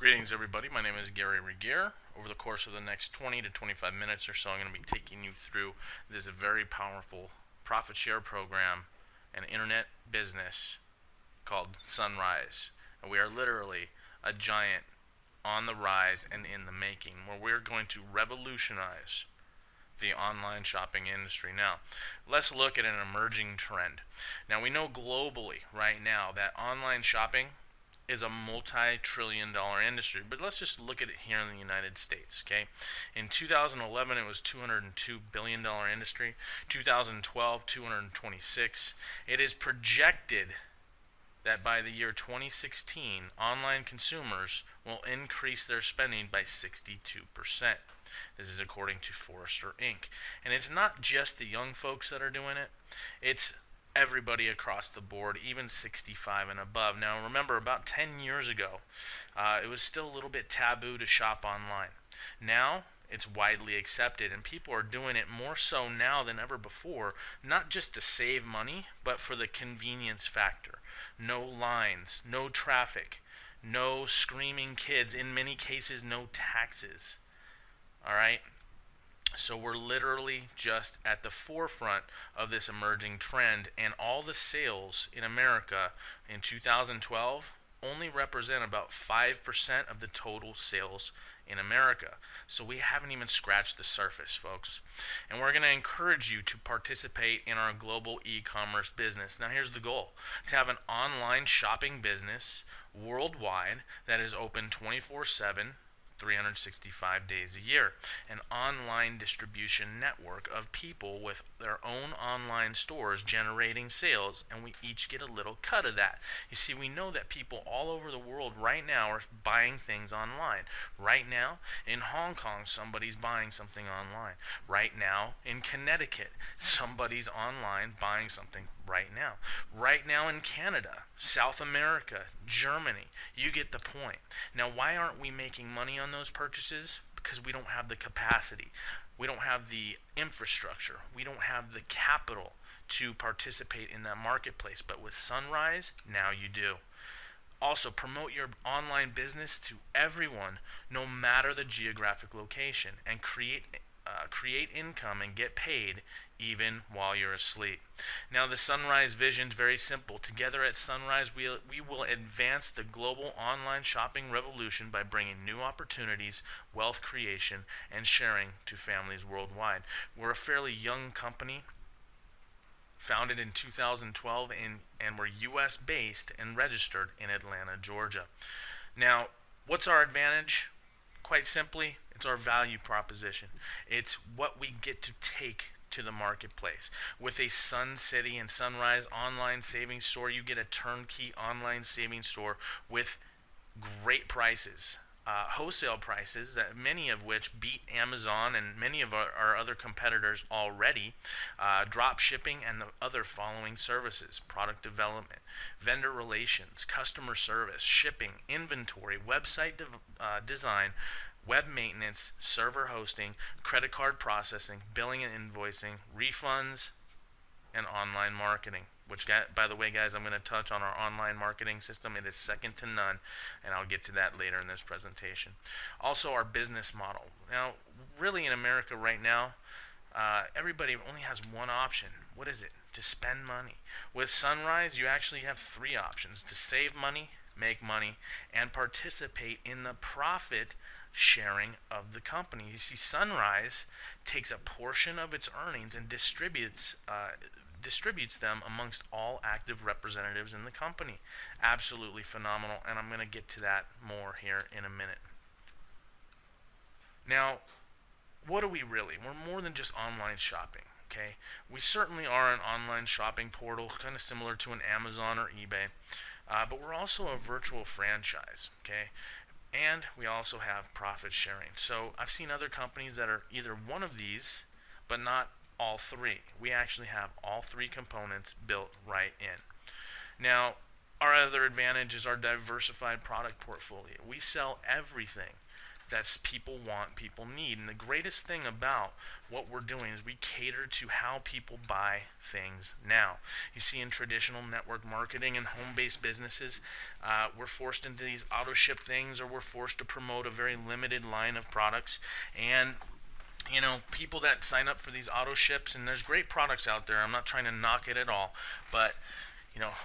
Greetings, everybody. My name is Gary Regier. Over the course of the next 20 to 25 minutes or so, I'm going to be taking you through this very powerful profit share program and internet business called Zhunrize. And we are literally a giant on the rise and in the making, where we're going to revolutionize the online shopping industry. Now, let's look at an emerging trend. Now, we know globally right now that online shopping is a multi-trillion-dollar industry, but let's just look at it here in the United States. Okay, in 2011 it was $202 billion industry. 2012, 226. It is projected that by the year 2016, online consumers will increase their spending by 62%. This is according to Forrester Inc. And it's not just the young folks that are doing it, it's everybody across the board, even 65 and above. Now remember, about 10 years ago, it was still a little bit taboo to shop online. Now it's widely accepted, and people are doing it more so now than ever before, not just to save money, but for the convenience factor. No lines, no traffic, no screaming kids, in many cases no taxes. Alright? So we're literally just at the forefront of this emerging trend, and all the sales in America in 2012 only represent about 5% of the total sales in America. So we haven't even scratched the surface, folks. And we're going to encourage you to participate in our global e-commerce business. Now here's the goal: to have an online shopping business worldwide that is open 24/7, 365 days a year. An online distribution network of people with their own online stores generating sales, and we each get a little cut of that. You see, we know that people all over the world right now are buying things online. Right now, in Hong Kong, somebody's buying something online. Right now, in Connecticut, somebody's online buying something right now. Right now in Canada, South America, Germany. You get the point. Now, why aren't we making money on those purchases? Because we don't have the capacity. We don't have the infrastructure. We don't have the capital to participate in that marketplace. But with Zhunrize, now you do. Also, promote your online business to everyone, no matter the geographic location, and create income and get paid even while you're asleep. Now, the Zhunrize vision is very simple. Together at Zhunrize, we will advance the global online shopping revolution by bringing new opportunities, wealth creation, and sharing to families worldwide. We're a fairly young company, founded in 2012, and we're U.S. based and registered in Atlanta, Georgia. Now, what's our advantage? Quite simply, it's our value proposition. It's what we get to take to the marketplace. With a Sun City and Zhunrize online savings store, you get a turnkey online savings store with great prices. Wholesale prices, that many of which beat Amazon and many of our other competitors already. Drop shipping and the other following services: product development, vendor relations, customer service, shipping, inventory, website design, web maintenance, server hosting, credit card processing, billing and invoicing, refunds, and online marketing. Which, by the way, guys, I'm going to touch on our online marketing system. It is second to none, and I'll get to that later in this presentation. Also, our business model. Now, really in America right now, everybody only has one option. What is it? To spend money. With Zhunrize, you actually have three options: to save money, make money, and participate in the profit sharing of the company. You see, Zhunrize takes a portion of its earnings and distributes them amongst all active representatives in the company. Absolutely phenomenal, and I'm going to get to that more here in a minute. Now, what are we really? We're more than just online shopping. Okay, we certainly are an online shopping portal, kind of similar to an Amazon or eBay, but we're also a virtual franchise. Okay. And we also have profit sharing. So I've seen other companies that are either one of these, but not all three. We actually have all three components built right in. Now, our other advantage is our diversified product portfolio. We sell everything that people want, people need. And the greatest thing about what we're doing is we cater to how people buy things now. You see, in traditional network marketing and home-based businesses, we're forced into these auto-ship things, or we're forced to promote a very limited line of products. And people that sign up for these auto ships, and there's great products out there, I'm not trying to knock it at all, but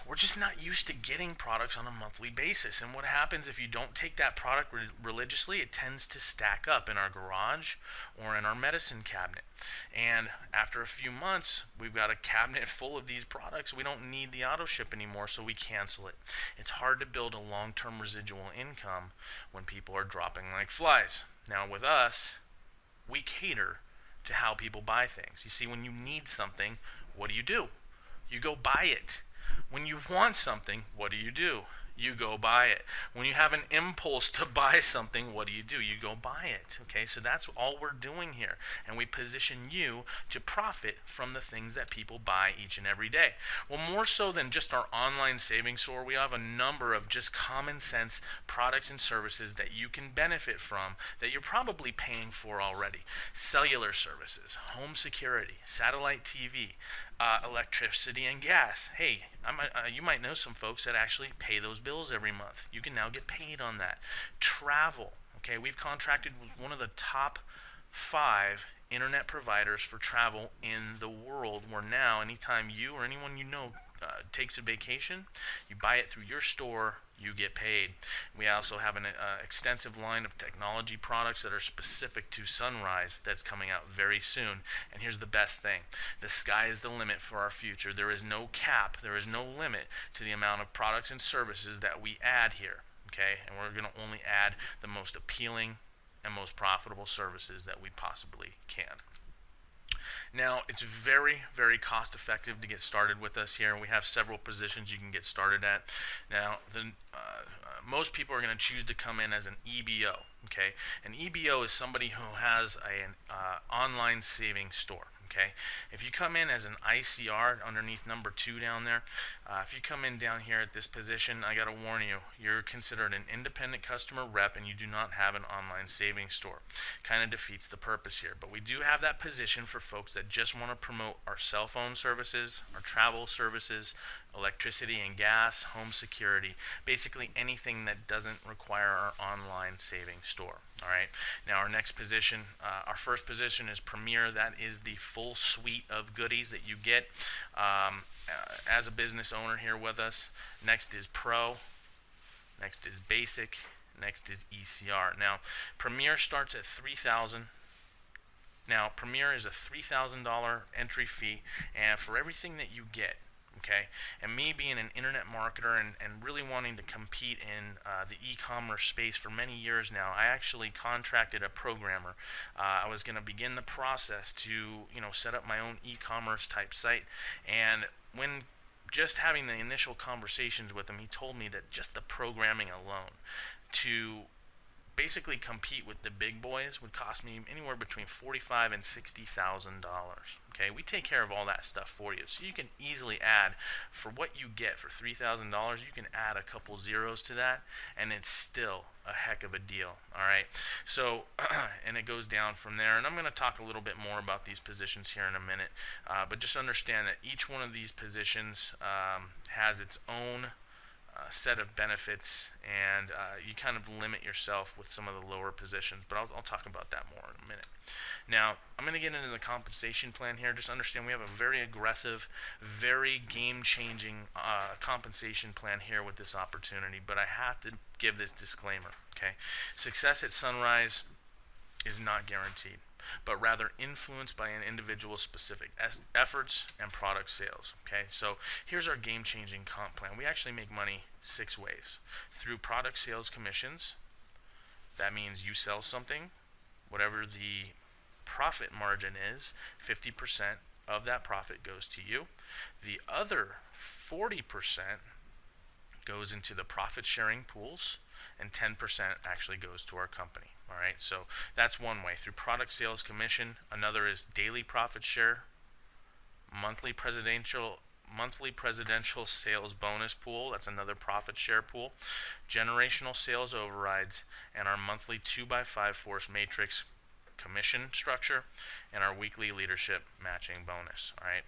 we're just not used to getting products on a monthly basis. And what happens if you don't take that product religiously, it tends to stack up in our garage or in our medicine cabinet. And after a few months, we've got a cabinet full of these products. We don't need the auto ship anymore, so we cancel it. It's hard to build a long-term residual income when people are dropping like flies. Now with us, we cater to how people buy things. You see, when you need something, what do? You go buy it. When you want something, what do? You go buy it. When you have an impulse to buy something, what do? You go buy it. Okay, so that's all we're doing here. And we position you to profit from the things that people buy each and every day. Well, more so than just our online savings store, we have a number of just common sense products and services that you can benefit from that you're probably paying for already. Cellular services, home security, satellite TV, electricity and gas. Hey, you might know some folks that actually pay those bills every month. You can now get paid on that. Travel. Okay, we've contracted with one of the top 5 internet providers for travel in the world, where now anytime you or anyone takes a vacation, you buy it through your store, you get paid. We also have an extensive line of technology products that are specific to Zhunrize that's coming out very soon. And here's the best thing. The sky is the limit for our future. There is no cap, there is no limit to the amount of products and services that we add here. Okay, and we're going to only add the most appealing and most profitable services that we possibly can. Now, it's very, very cost effective to get started with us here. We have several positions you can get started at. Now, most people are going to choose to come in as an EBO. Okay, an EBO is somebody who has an online savings store. Okay, if you come in as an ICR underneath number 2 down there, if you come in down here at this position, I got to warn you, you're considered an independent customer rep and you do not have an online savings store. Kind of defeats the purpose here. But we do have that position for folks that just want to promote our cell phone services, our travel services, electricity and gas, home security, basically anything that doesn't require our online savings store. All right. Now our next position, our first position is Premier. That is the full suite of goodies that you get as a business owner here with us. Next is Pro. Next is Basic. Next is ECR. Now Premier starts at $3,000. Now Premier is a $3,000 entry fee, and for everything that you get. Okay, and me being an internet marketer and really wanting to compete in the e-commerce space for many years now, I actually contracted a programmer. I was going to begin the process to set up my own e-commerce type site, and when just having the initial conversations with him, he told me that just the programming alone to basically compete with the big boys would cost me anywhere between $45,000 and $60,000. Okay, we take care of all that stuff for you, so you can easily add, for what you get for $3,000, you can add a couple zeros to that, and it's still a heck of a deal. All right, so and it goes down from there, and I'm going to talk a little bit more about these positions here in a minute, but just understand that each one of these positions has its own set of benefits, and you kind of limit yourself with some of the lower positions, but I'll talk about that more in a minute. Now, I'm going to get into the compensation plan here. Just understand we have a very aggressive, very game-changing compensation plan here with this opportunity, but I have to give this disclaimer. Okay, success at Zhunrize is not guaranteed, but rather influenced by an individual's specific efforts and product sales. Okay, so here's our game-changing comp plan. We actually make money 6 ways. Through product sales commissions. That means you sell something, whatever the profit margin is, 50% of that profit goes to you. The other 40% goes into the profit sharing pools, and 10% actually goes to our company. All right, so that's one way, through product sales commission. Another is daily profit share, monthly presidential monthly presidential sales bonus pool. That's another profit share pool. Generational sales overrides, and our monthly 2x5 force matrix commission structure, and our weekly leadership matching bonus. All right.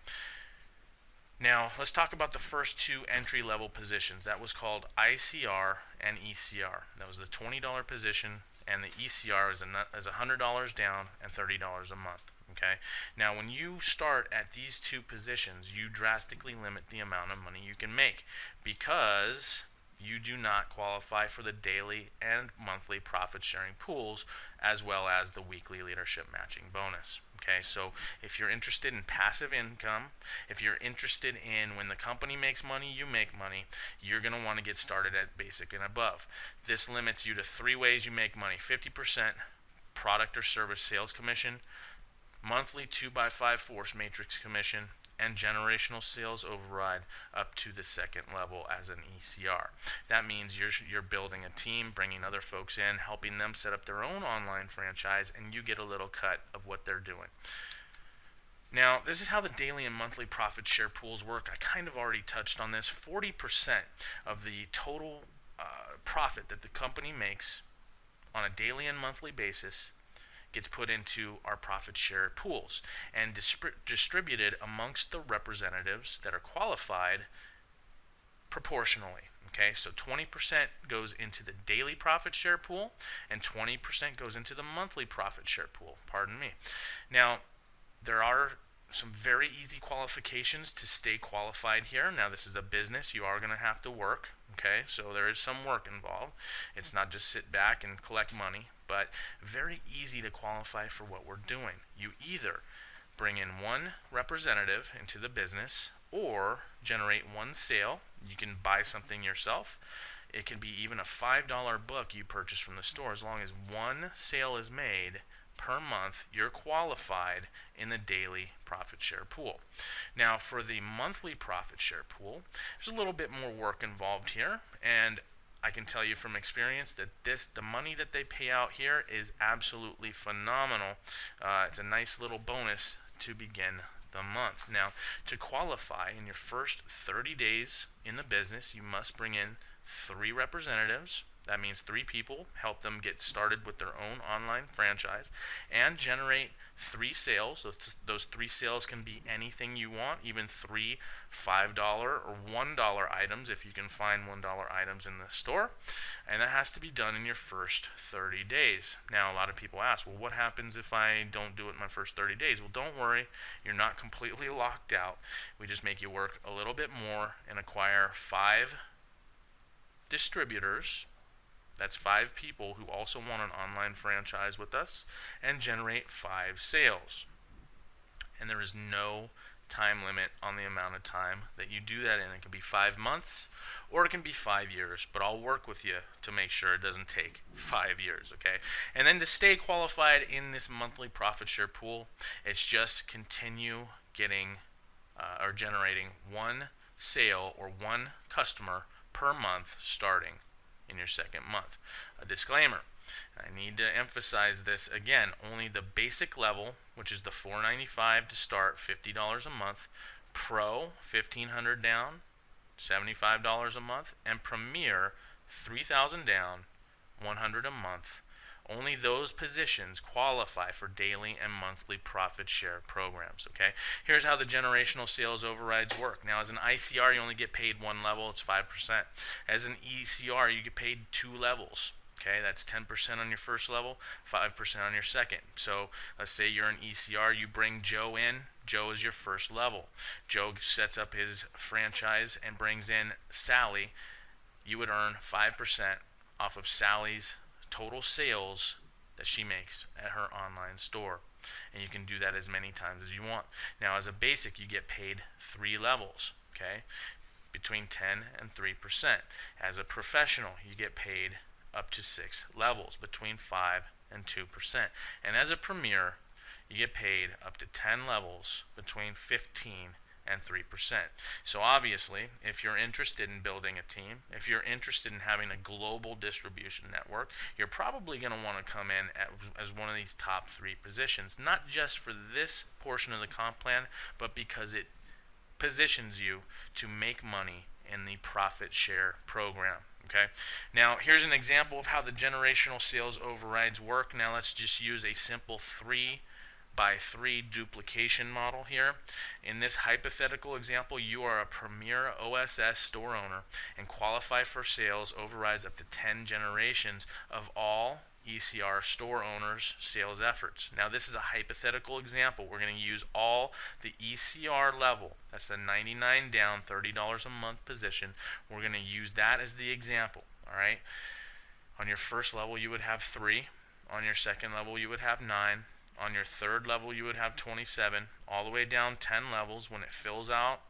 Now, let's talk about the first two entry-level positions. That was called ICR and ECR. That was the $20 position, and the ECR is $100 down and $30 a month. Okay. Now, when you start at these two positions, you drastically limit the amount of money you can make because you do not qualify for the daily and monthly profit sharing pools, as well as the weekly leadership matching bonus. Okay, so if you're interested in passive income, if you're interested in when the company makes money, you make money, you're going to want to get started at basic and above. This limits you to 3 ways you make money: 50% product or service sales commission, monthly 2x5 force matrix commission, and generational sales override up to the second level as an ECR. That means you're building a team, bringing other folks in, helping them set up their own online franchise, and you get a little cut of what they're doing. Now, this is how the daily and monthly profit share pools work. I kind of already touched on this. 40% of the total profit that the company makes on a daily and monthly basis gets put into our profit share pools and distributed amongst the representatives that are qualified proportionally. Okay, so 20% goes into the daily profit share pool and 20% goes into the monthly profit share pool. Pardon me. Now, there are some very easy qualifications to stay qualified here. Now, this is a business. You are going to have to work. Okay, so there is some work involved. It's not just sit back and collect money, but very easy to qualify for what we're doing. You either bring in one representative into the business or generate one sale. You can buy something yourself. It can be even a $5 book you purchase from the store. As long as one sale is made per month, you're qualified in the daily profit share pool. Now, for the monthly profit share pool, there's a little bit more work involved here, and I can tell you from experience that the money that they pay out here is absolutely phenomenal. It's a nice little bonus to begin the month. Now, to qualify in your first 30 days in the business, you must bring in 3 representatives. That means 3 people, help them get started with their own online franchise, and generate 3 sales. Those 3 sales can be anything you want, even 3 $5 or $1 items if you can find $1 items in the store. And that has to be done in your first 30 days. Now, a lot of people ask, well, what happens if I don't do it in my first 30 days? Well, don't worry. You're not completely locked out. We just make you work a little bit more and acquire 5 distributors. That's 5 people who also want an online franchise with us and generate 5 sales. And there is no time limit on the amount of time that you do that in. It can be 5 months or it can be 5 years, but I'll work with you to make sure it doesn't take 5 years, okay? And then to stay qualified in this monthly profit share pool, it's just continue getting or generating 1 sale or 1 customer per month starting in your second month. A disclaimer, I need to emphasize this again, only the basic level, which is the $495 to start, $50 a month, Pro, $1,500 down, $75 a month, and Premier, $3,000 down, $100 a month. Only those positions qualify for daily and monthly profit share programs, okay? Here's how the generational sales overrides work. Now, as an ICR, you only get paid 1 level. It's 5%. As an ECR, you get paid 2 levels, okay? That's 10% on your first level, 5% on your second. So let's say you're an ECR. You bring Joe in. Joe is your first level. Joe sets up his franchise and brings in Sally. You would earn 5% off of Sally's total sales that she makes at her online store, and you can do that as many times as you want. Now, as a basic, you get paid 3 levels, okay, between 10 and 3%. As a professional, you get paid up to 6 levels, between 5 and 2%. And as a premier, you get paid up to 10 levels, between 15 and 3%. So obviously, if you're interested in building a team, if you're interested in having a global distribution network, you're probably going to want to come in as one of these top 3 positions, not just for this portion of the comp plan, but because it positions you to make money in the profit share program. Okay, now here's an example of how the generational sales overrides work. Now let's just use a simple 3x3 duplication model here. In this hypothetical example, you are a premier OSS store owner and qualify for sales overrides up to 10 generations of all ECR store owners' sales efforts. Now this is a hypothetical example. We're going to use all the ECR level. That's the 99 down, $30 a month position. We're going to use that as the example. All right. On your first level, you would have 3. On your second level, you would have 9. On your third level, you would have 27. All the way down 10 levels. When it fills out,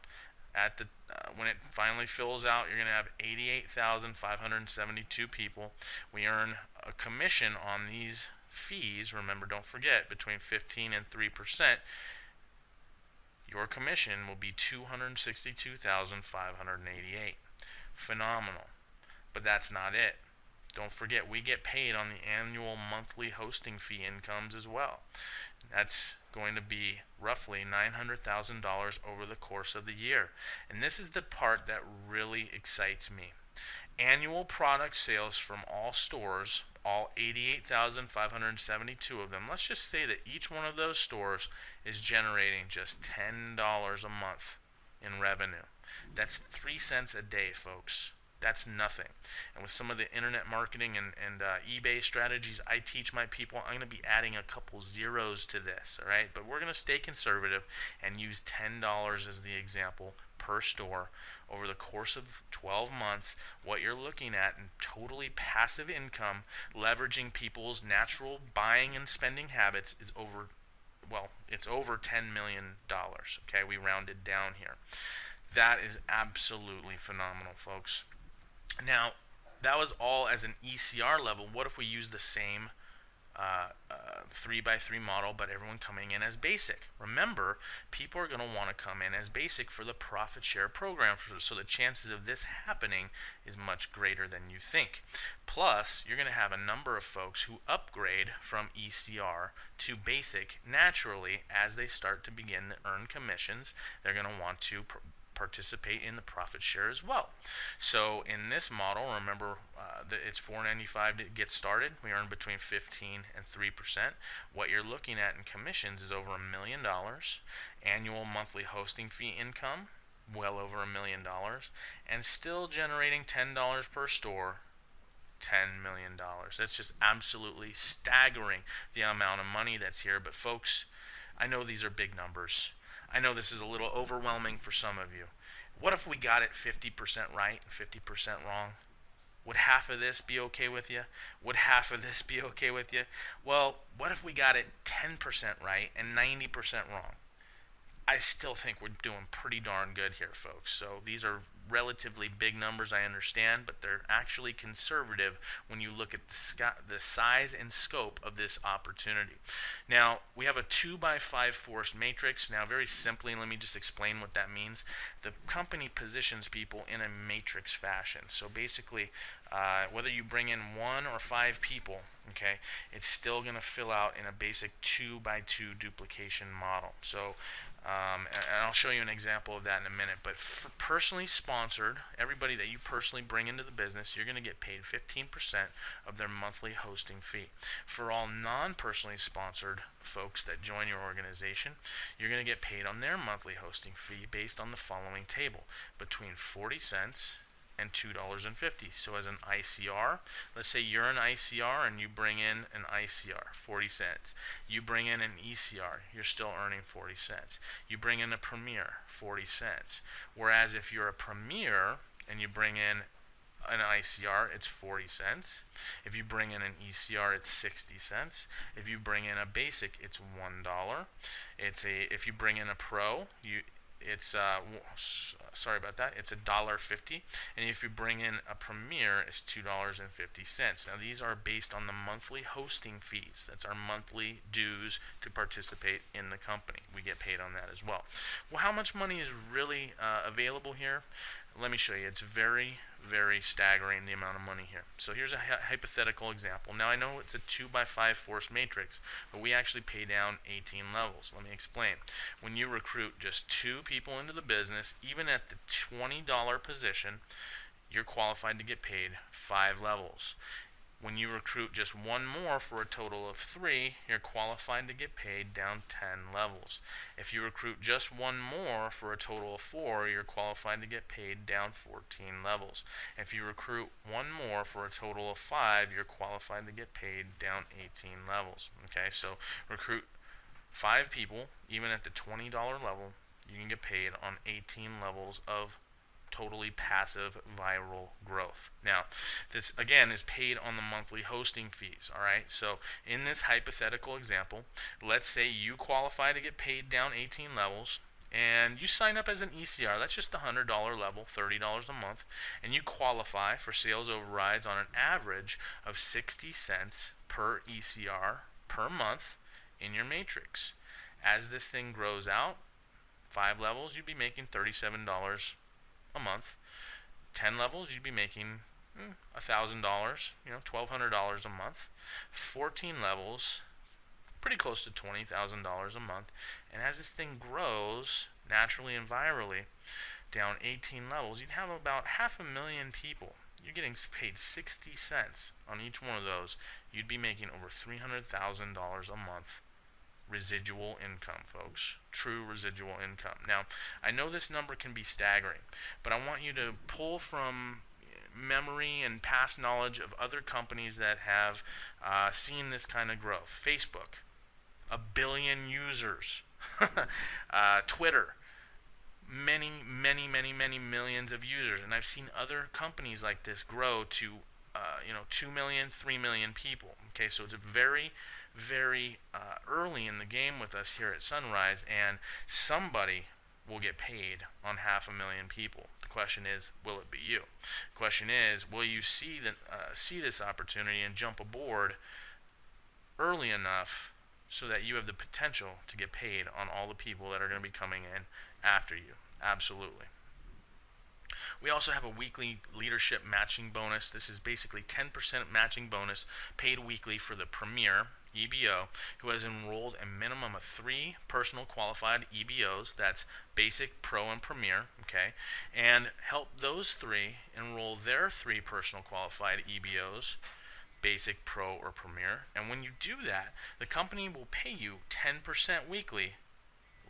when it finally fills out, you're going to have 88,572 people. We earn a commission on these fees. Remember, don't forget, between 15 and 3%. Your commission will be 262,588. Phenomenal. But that's not it. Don't forget, we get paid on the annual monthly hosting fee incomes as well. That's going to be roughly $900,000 over the course of the year. And this is the part that really excites me. Annual product sales from all stores, all 88,572 of them, let's just say that each one of those stores is generating just $10 a month in revenue. That's 3 cents a day, folks. That's nothing. And with some of the internet marketing and eBay strategies I teach my people, I'm going to be adding a couple zeros to this, all right? But we're going to stay conservative and use $10 as the example per store over the course of 12 months. What you're looking at in totally passive income, leveraging people's natural buying and spending habits is over, well, it's over $10 million, okay? We rounded down here. That is absolutely phenomenal, folks. Now, that was all as an ECR level. What if we use the same 3x3 model, but everyone coming in as basic? Remember, people are going to want to come in as basic for the profit share program, so the chances of this happening is much greater than you think. Plus, you're going to have a number of folks who upgrade from ECR to basic naturally as they start to begin to earn commissions. They're going to want to participate in the profit share as well. So in this model, remember that it's $4.95 to get started. We earn between 15 and 3%. What you're looking at in commissions is over $1 million. Annual monthly hosting fee income, well over $1 million, and still generating $10 per store. $10 million. That's just absolutely staggering, the amount of money that's here. But folks, I know these are big numbers. I know this is a little overwhelming for some of you. What if we got it 50% right and 50% wrong? Would half of this be okay with you? Would half of this be okay with you? Well, what if we got it 10% right and 90% wrong? I still think we're doing pretty darn good here, folks. So these are relatively big numbers, I understand, but they're actually conservative when you look at the size and scope of this opportunity. Now, we have a 2x5 forced matrix. Now, very simply, let me just explain what that means. The company positions people in a matrix fashion. So basically, whether you bring in 1 or 5 people, okay, it's still going to fill out in a basic 2x2 duplication model. So and I'll show you an example of that in a minute. But for personally sponsored, everybody that you personally bring into the business, you're going to get paid 15% of their monthly hosting fee. For all non-personally sponsored folks that join your organization, you're going to get paid on their monthly hosting fee based on the following table: between 40 cents and $2.50. So as an ICR, let's say you're an ICR and you bring in an ICR, 40 cents. You bring in an ECR, you're still earning 40 cents. You bring in a Premier, 40 cents. Whereas if you're a Premier and you bring in an ICR, it's 40 cents. If you bring in an ECR, it's 60 cents. If you bring in a basic, it's $1. If you bring in a Pro, it's sorry about that, it's $1.50, and if you bring in a Premier, it's $2.50. Now these are based on the monthly hosting fees. That's our monthly dues to participate in the company. We get paid on that as well. Well, how much money is really available here? Let me show you. It's very, very staggering, the amount of money here. So here's a hypothetical example. Now I know it's a 2x5 force matrix, but we actually pay down 18 levels. Let me explain. When you recruit just 2 people into the business, even at the $20 position, you're qualified to get paid 5 levels. When you recruit just 1 more for a total of 3, you're qualified to get paid down 10 levels. If you recruit just 1 more for a total of 4, you're qualified to get paid down 14 levels. If you recruit 1 more for a total of 5, you're qualified to get paid down 18 levels. Okay, so recruit 5 people, even at the $20 level, you can get paid on 18 levels of totally passive viral growth. Now, this again is paid on the monthly hosting fees. All right, so in this hypothetical example, let's say you qualify to get paid down 18 levels, and you sign up as an ECR. That's just the $100 level, $30 a month, and you qualify for sales overrides on an average of 60 cents per ECR per month in your matrix. As this thing grows out, 5 levels, you'd be making $37 a month. 10 levels, you'd be making $1,000, $1,200 a month. 14 levels, pretty close to $20,000 a month. And as this thing grows naturally and virally down 18 levels, you'd have about 500,000 people. You're getting paid 60 cents on each one of those. You'd be making over $300,000 a month. Residual income, folks. True residual income. Now, I know this number can be staggering, but I want you to pull from memory and past knowledge of other companies that have seen this kind of growth. Facebook, 1 billion users. Twitter, many millions of users. And I've seen other companies like this grow to 2 million, 3 million people. Okay, so it's a very early in the game with us here at Zhunrize, and somebody will get paid on 500,000 people. The question is, will it be you? The question is, will you see this opportunity and jump aboard early enough so that you have the potential to get paid on all the people that are going to be coming in after you? Absolutely. We also have a weekly leadership matching bonus. This is basically 10% matching bonus paid weekly for the premier EBO who has enrolled a minimum of 3 personal qualified EBOs. That's basic, pro, and premier. Okay, and help those 3 enroll their 3 personal qualified EBOs, basic, pro, or premier. And when you do that, the company will pay you 10% weekly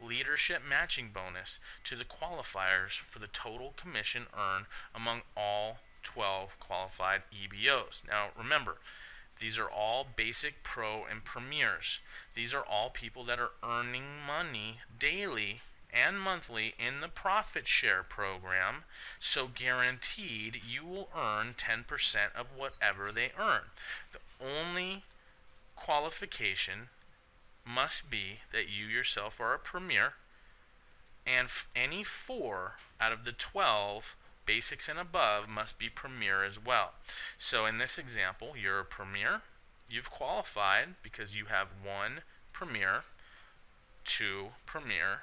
leadership matching bonus to the qualifiers for the total commission earned among all 12 qualified EBOs. Now remember, these are all basic, pro, and premiers. These are all people that are earning money daily and monthly in the profit share program, so guaranteed you will earn 10% of whatever they earn. The only qualification must be that you yourself are a premier, and any 4 out of the 12 basics and above must be premier as well. So in this example, you're a premier. You've qualified because you have 1 premier, 2 premier,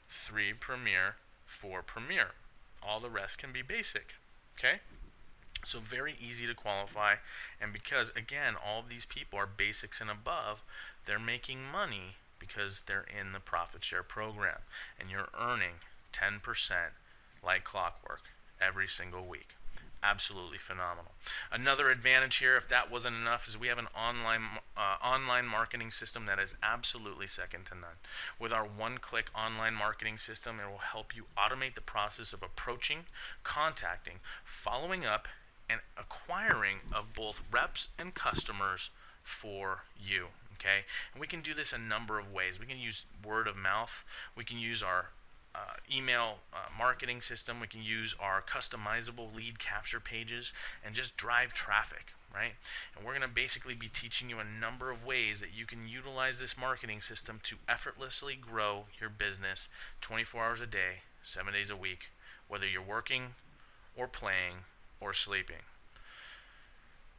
3 premier, 4 premier. All the rest can be basic. Okay? So very easy to qualify, and because again all of these people are basics and above, they're making money because they're in the profit share program, and you're earning 10% like clockwork every single week. Absolutely phenomenal. Another advantage here, if that wasn't enough, is we have an online marketing system that is absolutely second to none. With our one-click online marketing system, it will help you automate the process of approaching, contacting, following up, and acquiring of both reps and customers for you. Okay, and we can do this a number of ways. We can use word of mouth. We can use our email marketing system. We can use our customizable lead capture pages and just drive traffic, right? And we're going to basically be teaching you a number of ways that you can utilize this marketing system to effortlessly grow your business 24 hours a day, 7 days a week, whether you're working or playing or sleeping.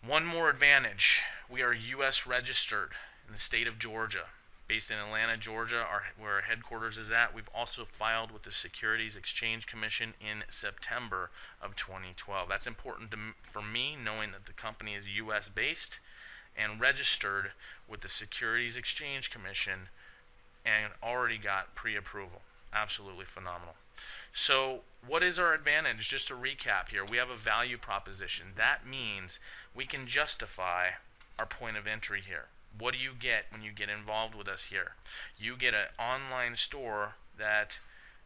One more advantage: we are U.S. registered in the state of Georgia. based in Atlanta, Georgia, where our headquarters is at. We've also filed with the Securities Exchange Commission in September of 2012. That's important for me, knowing that the company is U.S. based and registered with the Securities Exchange Commission and already got pre-approval. Absolutely phenomenal. So what is our advantage? Just to recap here, we have a value proposition. That means we can justify our point of entry here. What do you get when you get involved with us here? You get an online store that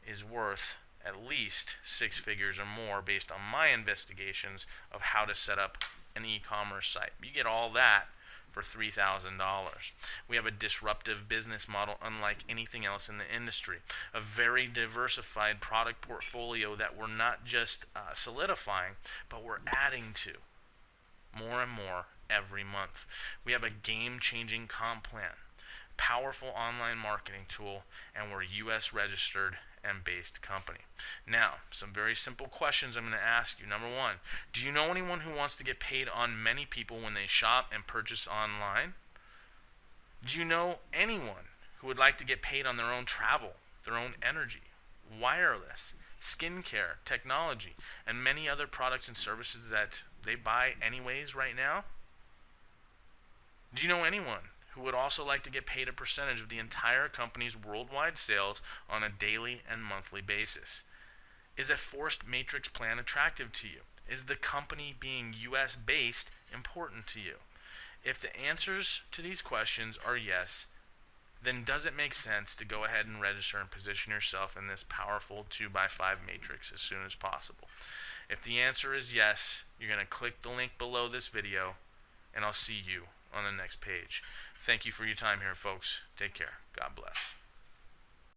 is worth at least 6 figures or more based on my investigations of how to set up an e-commerce site. You get all that for $3,000. We have a disruptive business model unlike anything else in the industry. A very diversified product portfolio that we're not just solidifying, but we're adding to more and more every month. We have a game-changing comp plan, powerful online marketing tool, and we're U.S. registered and based company. Now, some very simple questions I'm going to ask you. Number one, do you know anyone who wants to get paid on many people when they shop and purchase online? Do you know anyone who would like to get paid on their own travel, their own energy, wireless, skincare, technology, and many other products and services that they buy anyways right now? Do you know anyone who would also like to get paid a percentage of the entire company's worldwide sales on a daily and monthly basis? Is a forced matrix plan attractive to you? Is the company being U.S. based important to you? If the answers to these questions are yes, then does it make sense to go ahead and register and position yourself in this powerful 2x5 matrix as soon as possible? If the answer is yes, you're going to click the link below this video, and I'll see you on the next page. Thank you for your time here, folks. Take care. God bless.